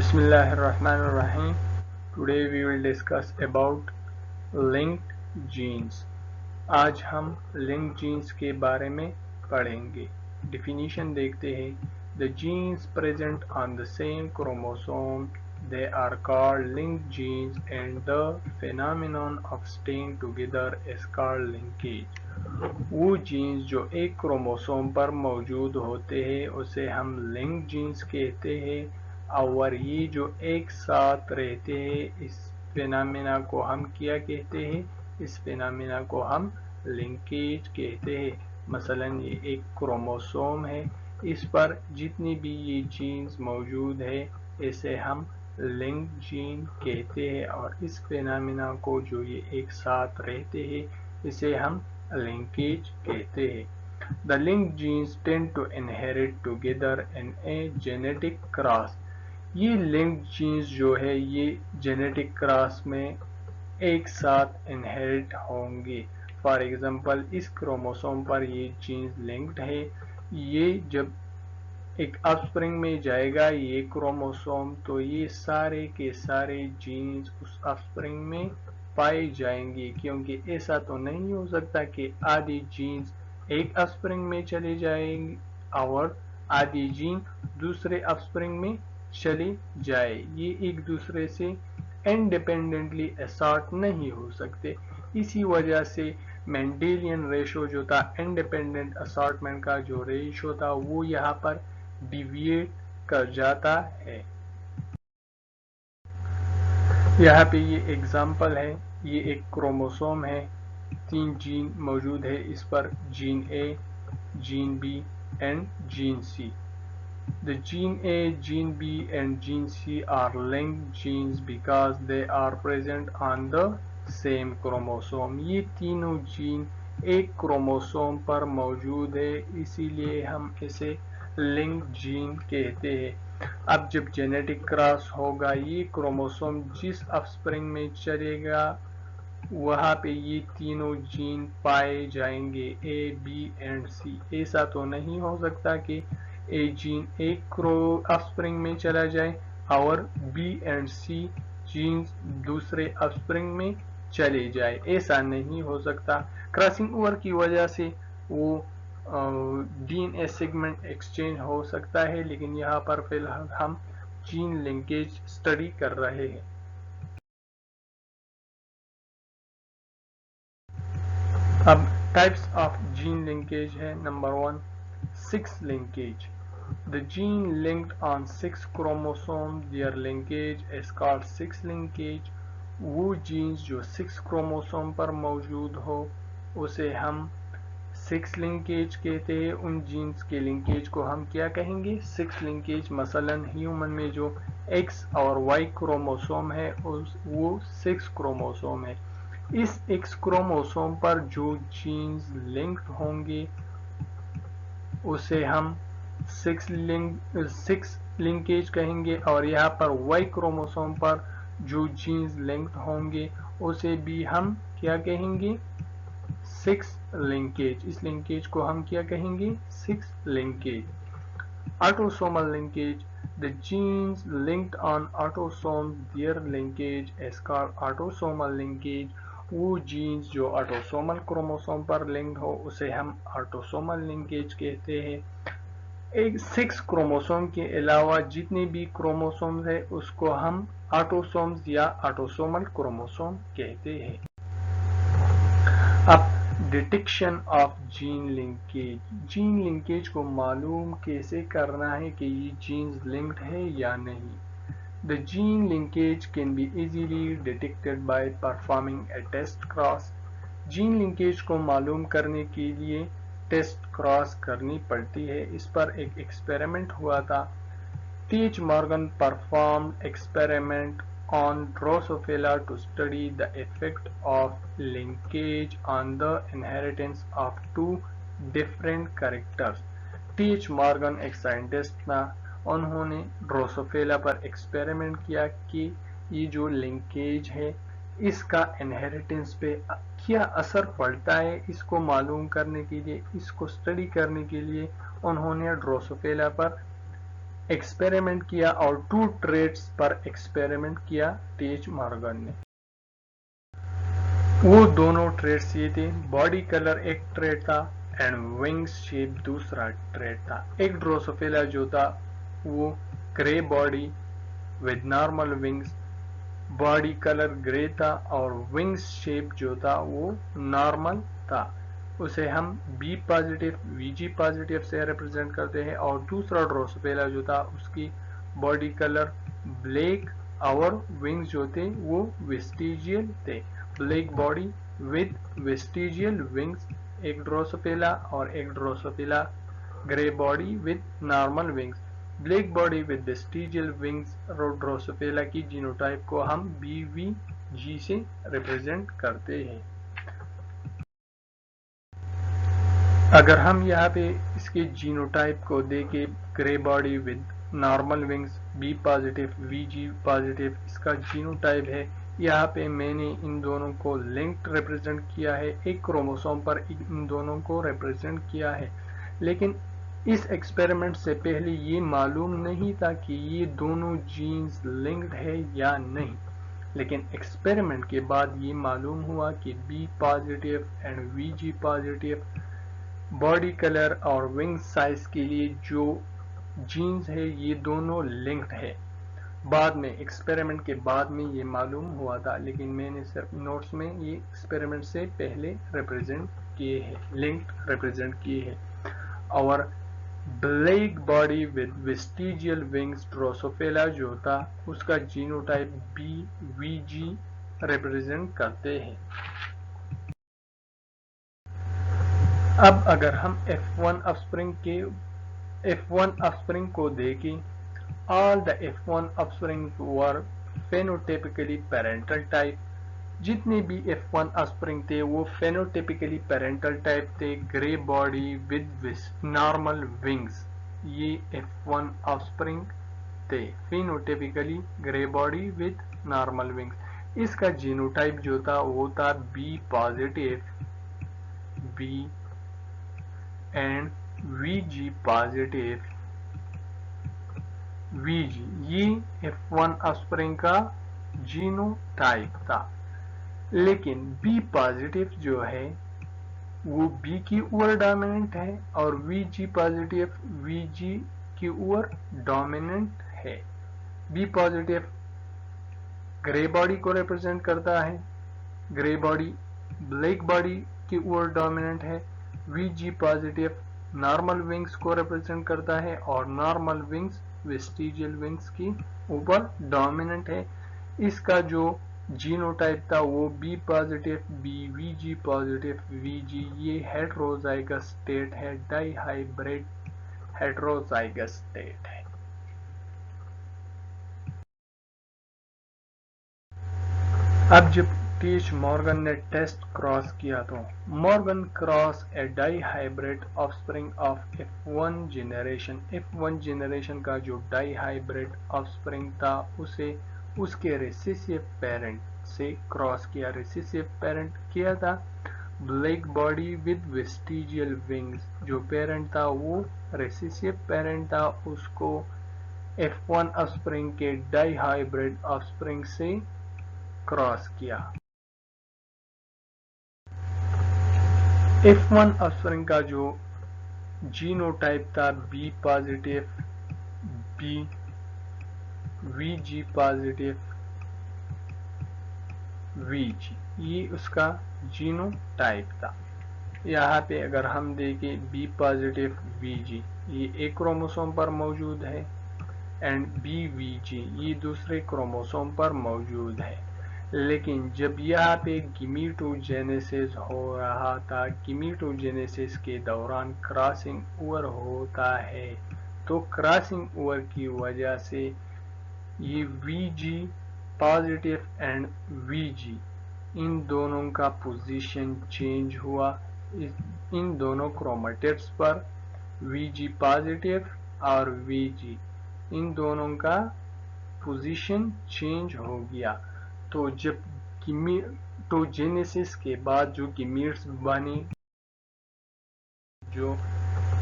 Bismillahirrahmanirrahim. Today we will discuss about linked genes. आज हम linked genes के बारे में पढ़ेंगे. Definition देखते हैं. The genes present on the same chromosome, they are called linked genes, and the phenomenon of staying together is called linkage. वो jeans जो एक क्रोमोसोम पर मौजूद होते हैं उसे हम लिंक जीन्स कहते हैं, और ये जो एक साथ रहते हैं इस फिनोमेना को हम क्या कहते हैं? इस फिनोमेना को हम लिंकेज कहते हैं. मसलन ये एक क्रोमोसोम है, इस पर जितनी भी ये जीन्स मौजूद है इसे हम लिंक जीन कहते हैं, और इस फिनोमेना को जो ये एक साथ रहते हैं इसे हम linkage कहते हैं. The linked genes tend to inherit together in a genetic cross. ये linked genes जो है ये genetic cross में एक साथ inherit होंगे. For example, इस क्रोमोसोम पर ये genes linked है, ये जब एक ऑफस्प्रिंग में जाएगा ये क्रोमोसोम, तो ये सारे के सारे जीन्स उस ऑफस्प्रिंग में पाए जाएंगे, क्योंकि ऐसा तो नहीं हो सकता कि आधी जीन्स एक ऑफस्प्रिंग में चले जाएंगे और आधी जीन दूसरे ऑफस्प्रिंग में चले जाए. ये एक दूसरे से इंडिपेंडेंटली असॉर्ट नहीं हो सकते. इसी वजह से मेंडेलियन रेशो जो था, इंडिपेंडेंट असॉर्टमेंट का जो रेशो था, वो यहाँ पर डिविएट कर जाता है. यहाँ पे ये एग्जाम्पल है. ये एक क्रोमोसोम है, 3 जीन मौजूद है इस पर, gene A, gene B and gene C. The gene A, gene B and gene C are linked genes because they are present on the same chromosome. ये तीनों जीन एक क्रोमोसोम पर मौजूद है, इसीलिए हम इसे लिंक जीन कहते हैं. अब जब जेनेटिक क्रॉस होगा, ये क्रोमोसोम जिस ऑफस्प्रिंग में चलेगा वहाँ पे ये तीनों जीन पाए जाएंगे, ए, बी एंड सी. ऐसा तो नहीं हो सकता कि ए जीन एक ऑफस्प्रिंग में चला जाए और बी एंड सी जीन्स दूसरे ऑफस्प्रिंग में चले जाए. ऐसा नहीं हो सकता. क्रॉसिंग ओवर की वजह से वो डीएनए सेगमेंट एक्सचेंज हो सकता है, लेकिन यहाँ पर फिलहाल हम जीन लिंकेज स्टडी कर रहे हैं. अब टाइप्स ऑफ जीन लिंकेज है. Number 1, 6 linkage. The gene linked on 6 chromosomes, their linkage is called 6 linkage. वो जीन्स जो 6 क्रोमोसोम पर मौजूद हो उसे हम 6 लिंकेज कहते हैं. उन जीन्स के लिंकेज को हम क्या कहेंगे? 6 लिंकेज. मसलन ह्यूमन में जो X और Y क्रोमोसोम है वो 6 क्रोमोसोम है. इस X क्रोमोसोम पर जो जीन्स लिंक्ड होंगे उसे हम 6 लिंकेज कहेंगे, और यहाँ पर Y क्रोमोसोम पर जो जीन्स लिंक्ड होंगे उसे भी हम क्या कहेंगे? 6 लिंकेज. इस लिंकेज को हम क्या कहेंगे? 6 linkage. Autosomal linkage. The genes linked on autosomes, their linkage is called autosomal linkage. वो जीन्स जो ऑटोसोमल क्रोमोसोम पर लिंक्ड हो उसे हम ऑटोसोमल लिंकेज कहते हैं. एक 6 क्रोमोसोम के अलावा जितने भी क्रोमोसोम्स है उसको हम ऑटोसोम्स या ऑटोसोमल क्रोमोसोम कहते हैं. अब detection of gene linkage. Gene linkage को मालूम कैसे करना है कि ये जीन्स लिंक्ड है या नहीं? The gene linkage can be easily detected by performing a test cross. Gene linkage को मालूम करने के लिए टेस्ट क्रॉस करनी पड़ती है. इस पर एक एक्सपेरिमेंट हुआ था. Teach Morgan performed experiment on Drosophila to study the effect of linkage on the inheritance of 2 different characters. Teach Morgan एक साइंटिस्ट था. उन्होंने ड्रोसोफिला पर एक्सपेरिमेंट किया कि ये जो लिंकेज है इसका इनहेरिटेंस पे क्या असर पड़ता है. इसको मालूम करने के लिए, इसको स्टडी करने के लिए उन्होंने ड्रोसोफिला पर एक्सपेरिमेंट किया और 2 ट्रेट्स पर एक्सपेरिमेंट किया टीएच मॉर्गन ने। वो दोनों ट्रेट्स ये थे, बॉडी कलर एक ट्रेट था एंड विंग्स शेप दूसरा ट्रेट था। एक ड्रोसोफिला जो था वो grey body with normal wings, body colour grey था और विंग्स शेप जो था वो नॉर्मल था। उसे हम बी पॉजिटिव वीजी पॉजिटिव से रिप्रेजेंट करते हैं। और दूसरा ड्रोसोफिला जो था उसकी बॉडी कलर ब्लैक और विंग्स जो थे वो वेस्टिजियल थे। Black body with vestigial wings एक ड्रोसोफिला और एक Drosophila grey body with normal wings. Black body with vestigial wings Drosophila की जीनोटाइप को हम BVG से रिप्रेजेंट करते हैं। अगर हम यहाँ पे इसके जीनोटाइप को देखें, grey body with normal wings, B positive VG positive इसका जीनोटाइप है। यहाँ पे मैंने इन दोनों को लिंक्ड रिप्रेजेंट किया है, एक क्रोमोसोम पर इन दोनों को रिप्रेजेंट किया है। लेकिन इस एक्सपेरिमेंट से पहले ये मालूम नहीं था कि ये दोनों जीन्स लिंक्ड है या नहीं, लेकिन एक्सपेरिमेंट के बाद ये मालूम हुआ कि B positive and VG positive body colour और विंग साइज के लिए जो जीन्स है ये दोनों लिंक्ड है। बाद में एक्सपेरिमेंट के बाद में ये मालूम हुआ था, लेकिन मैंने सिर्फ नोट्स में ये एक्सपेरिमेंट से पहले रिप्रेजेंट किए हैं, लिंक्ड रिप्रेजेंट किए हैं। और black body with vestigial wings Drosophila जो था उसका जीनोटाइप BVG रिप्रेजेंट करते हैं। अब अगर हम F1 ऑफस्प्रिंग को देखें, all the F1 offspring were phenotypically parental type। जितने भी F1 ऑफस्प्रिंग थे वो फेनोटिपिकली पेरेंटल टाइप थे, grey body with normal wings. ये F1 ऑफस्प्रिंग थे, phenotypically grey body with normal wings. इसका जीनोटाइप जो था वो था B positive B and VG positive VG। ये F1 ऑफस्प्रिंग का जीनोटाइप था। लेकिन बी पॉजिटिव जो है वो बी की ओर डोमिनेंट है और VG पॉजिटिव VG की ओर डोमिनेंट है। बी पॉजिटिव ग्रे बॉडी को रिप्रेजेंट करता है, ग्रे बॉडी ब्लैक बॉडी की ओर डोमिनेंट है। VG पॉजिटिव नॉर्मल विंग्स को रिप्रेजेंट करता है और नॉर्मल विंग्स वेस्टिजियल विंग्स की ऊपर डोमिनेंट है। इसका जो जीनोटाइप था वो B positive B VG positive VG। ये हेटेरोजाइगस स्टेट है, डाइहाइब्रिड हेटेरोजाइगस स्टेट है। अब जब टीएच मॉर्गन ने टेस्ट क्रॉस किया तो Morgan cross a dihybrid offspring of F1 generation. F1 generation का जो डाइहाइब्रिड ऑफस्प्रिंग था उसे उसके रिसेसिव पेरेंट से क्रॉस किया। रिसेसिव पेरेंट किया था black body with vestigial wings. जो पेरेंट था वो रिसेसिव पेरेंट था, उसको F1 ऑफस्प्रिंग के डाइहाइब्रिड ऑफस्प्रिंग से क्रॉस किया। F1 ऑफस्प्रिंग का जो जीनोटाइप था B positive B VG positive VG, ये उसका जीनोटाइप था। यहाँ पे अगर हम देखें बी पॉजिटिव VG ये एक क्रोमोसोम पर मौजूद है एंड BVG ये दूसरे क्रोमोसोम पर मौजूद है। लेकिन जब यहाँ पे गिमीटोजेनेसिस हो रहा था, गिमीटोजेनेसिस के दौरान क्रॉसिंग ओवर होता है, तो क्रॉसिंग ओवर की वजह से ये VG पॉजिटिव एंड VG इन दोनों का पोजीशन चेंज हुआ। इन दोनों क्रोमेटिड्स पर VG पॉजिटिव और VG इन दोनों का पोजीशन चेंज हो गया। तो जब गिमीटोजेनेसिस के बाद जो गिमीट्स बने, जो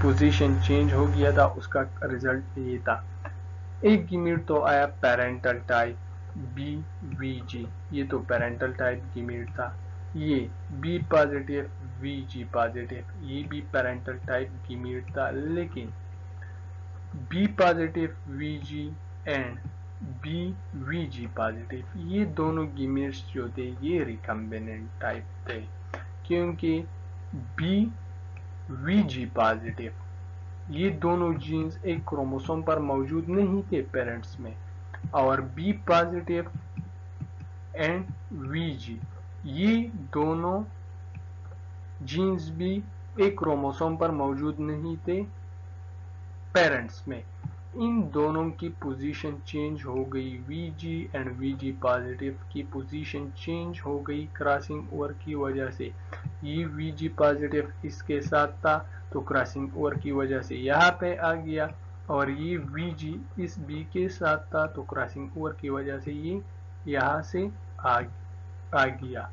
पोजीशन चेंज हो गया था, उसका रिजल्ट ये था। एक गीमीट तो आया पेरेंटल टाइप BVG, ये तो पेरेंटल टाइप गीमीट था। ये B पॉजिटिव VG पॉजिटिव, ये भी पेरेंटल टाइप गीमीट था। लेकिन B positive VG and BVG positive, ये दोनों गीमीट्स जो थे ये रिकम्बिनेंट टाइप थे, क्योंकि BVG पॉजिटिव ये दोनों जीन्स एक क्रोमोसोम पर मौजूद नहीं थे पेरेंट्स में, और B पॉजिटिव एंड VG ये दोनों जीन्स भी एक क्रोमोसोम पर मौजूद नहीं थे पेरेंट्स में। इन दोनों की पोजीशन चेंज हो गई, VG एंड VG पॉजिटिव की पोजीशन चेंज हो गई क्रॉसिंग ओवर की वजह से। ये VG पॉजिटिव इसके साथ था तो क्रॉसिंग ओवर की वजह से यहाँ पे आ गया, और ये VG इस B के साथ था तो क्रॉसिंग ओवर की वजह से ये यहाँ से आ गया।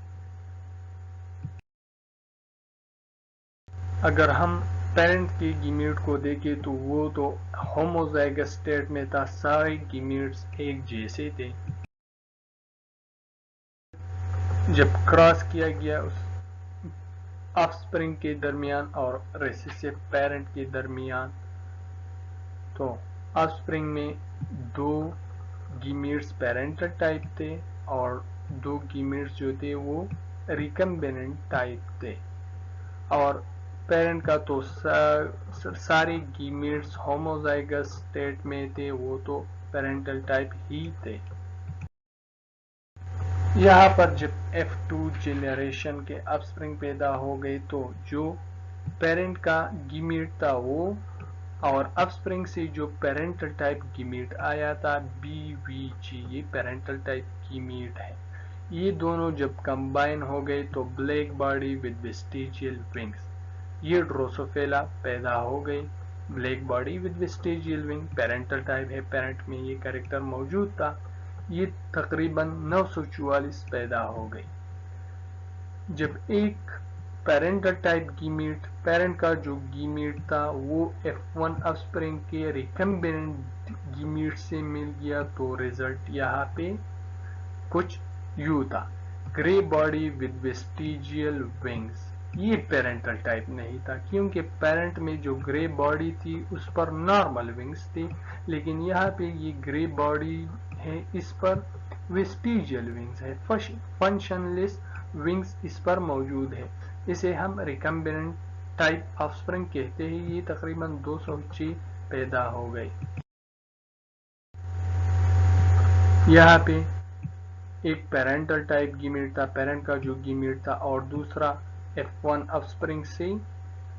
अगर हम पेरेंट के गीमीट को देखें तो वो तो होमोजाइगस स्टेट में था, सारे गीमीट्स एक जैसे थे। जब क्रॉस किया गया उस ऑफस्प्रिंग के दरमियान और रेसेसिव पेरेंट के दरमियान, तो ऑफस्प्रिंग में दो गीमीट्स पेरेंटल टाइप थे और दो गीमीट्स जो थे वो रिकम्बिनेंट टाइप थे। और पेरेंट का तो सारे गीमीट्स होमोजाइगस स्टेट में थे, वो तो पेरेंटल टाइप ही थे। यहाँ पर जब F2 जेनरेशन के ऑफस्प्रिंग पैदा हो गए तो जो पेरेंट का गीमीट था वो और ऑफस्प्रिंग से जो पेरेंटल टाइप गीमीट आया था BVG, ये पेरेंटल टाइप गीमीट है। ये दोनों जब कंबाइन हो गए तो black body with vestigial wings, ये ड्रोसोफिला पैदा हो गई। Black body with vestigial wing parental type है, पेरेंट में ये कैरेक्टर मौजूद था। ये तकरीबन 944 पैदा हो गई। जब एक पेरेंटल टाइप गीमीट, पेरेंट का जो गीमीट था वो F1 ऑफस्प्रिंग के रिकम्बिनेंट गीमीट से मिल गया तो रिजल्ट यहाँ पे कुछ यू था, grey body with vestigial wings. ये पेरेंटल टाइप नहीं था, क्योंकि पेरेंट में जो ग्रे बॉडी थी उस पर नॉर्मल विंग्स थी, लेकिन यहाँ पे ये ग्रे बॉडी है, इस पर वेस्टिजियल विंग्स है, फंक्शनलेस विंग्स इस पर मौजूद है। इसे हम रिकम्बिनेंट टाइप ऑफस्प्रिंग कहते हैं। ये तकरीबन 206 पैदा हो गए। यहाँ पे एक पेरेंटल टाइप गीमीट था, पेरेंट का जो गीमीट था, और दूसरा F1 ऑफस्प्रिंग से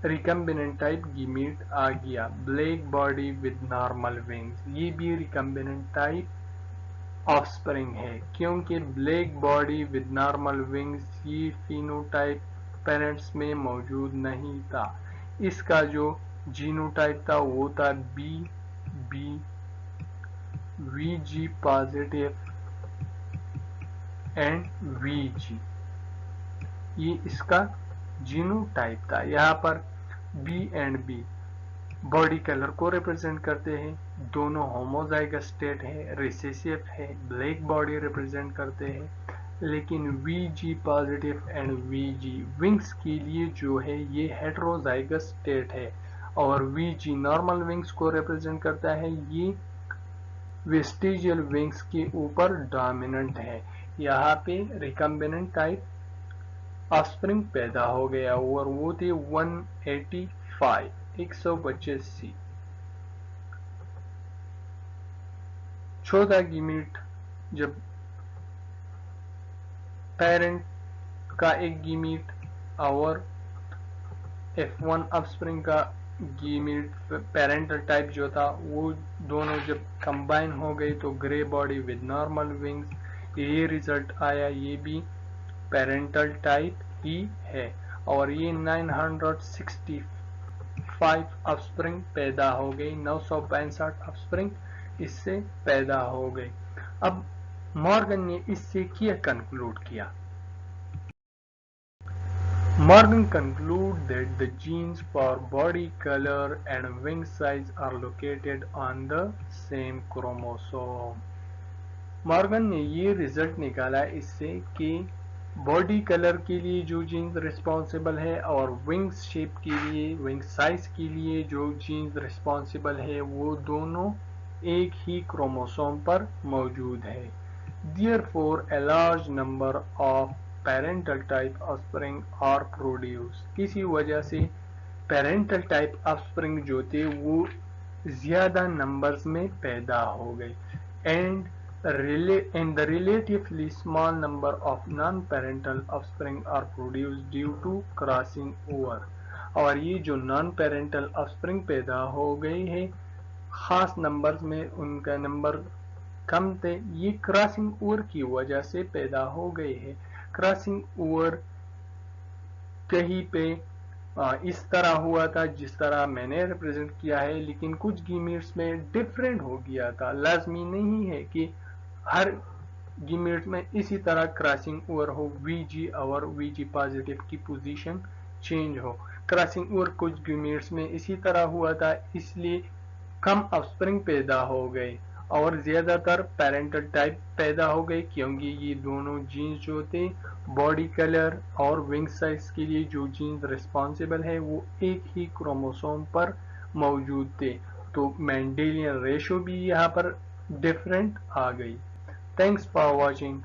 रिकम्बिनेंट टाइप गीमीट आ गया, black body with normal wings. ये भी रिकम्बिनेंट टाइप ऑफस्प्रिंग है, क्योंकि black body with normal wings ये फिनोटाइप पेरेंट्स में मौजूद नहीं था। इसका जो जीनोटाइप था वो था VG पॉजिटिव एंड VG, ये इसका जीनोटाइप था। यहाँ पर B and B body colour को रिप्रेजेंट करते हैं, दोनों होमोजाइगस स्टेट है, रिसेसिव है, ब्लैक बॉडी रिप्रेजेंट करते हैं। लेकिन VG positive and VG wings के लिए जो है ये हेटेरोजाइगस स्टेट है, और VG नॉर्मल विंग्स को रिप्रेजेंट करता है, ये वेस्टिजियल विंग्स के ऊपर डोमिनेंट है। यहाँ पे रिकम्बिनेंट टाइप ऑफस्प्रिंग पैदा हो गया और वो थे 185। चौथा गीमीट, जब पेरेंट का एक गीमीट और F1 ऑफस्प्रिंग का गीमीट पेरेंटल टाइप जो था वो दोनों जब कंबाइन हो गई तो grey body with normal wings, ये रिजल्ट आया। ये भी पेरेंटल टाइप ही है, और ये 965 ऑफस्प्रिंग पैदा हो गई, 965 ऑफस्प्रिंग इससे पैदा हो गई। अब मॉर्गन ने इससे क्या कंक्लूड किया? Morgan concluded that the genes for body color and wing size are located on the same chromosome. Morgan ने ये रिजल्ट निकाला इससे कि बॉडी कलर के लिए जो जीन्स रिस्पॉन्सिबल है और विंग्स शेप के लिए, विंग साइज के लिए जो जीन्स रिस्पॉन्सिबल है, वो दोनों एक ही क्रोमोसोम पर मौजूद है. Therefore, a large number of parental type offspring are produced. किसी वजह से पेरेंटल टाइप ऑफस्प्रिंग जो थे वो ज्यादा नंबर्स में पैदा हो गए. And the relatively small number of non-parental offspring are produced due to crossing over. और ये जो नॉन पेरेंटल ऑफस्प्रिंग पैदा हो गई है, खास नंबर्स में उनका नंबर कम थे, ये क्रॉसिंग ओवर की वजह से पैदा हो गए हैं. क्रॉसिंग ओवर कहीं पे इस तरह हुआ था जिस तरह मैंने रिप्रेजेंट किया है, लेकिन कुछ गीमीट्स में डिफरेंट हो गया था. लाजमी नहीं है कि हर गीमीट्स में इसी तरह क्रॉसिंग ओवर हो, वीजी और वीजी पॉजिटिव की पोजीशन चेंज हो. क्रॉसिंग ओवर कुछ गीमीट्स में इसी तरह हुआ था, इसलिए कम ऑफस्प्रिंग पैदा हो गए और ज्यादातर पेरेंटल टाइप पैदा हो गए, क्योंकि ये दोनों जीन्स जो थे बॉडी कलर और विंग साइज के लिए जो जीन्स रिस्पॉन्सिबल है वो एक ही क्रोमोसोम पर मौजूद थे. तो मेंडेलियन रेशो भी यहाँ पर डिफरेंट आ गई. Thanks for watching.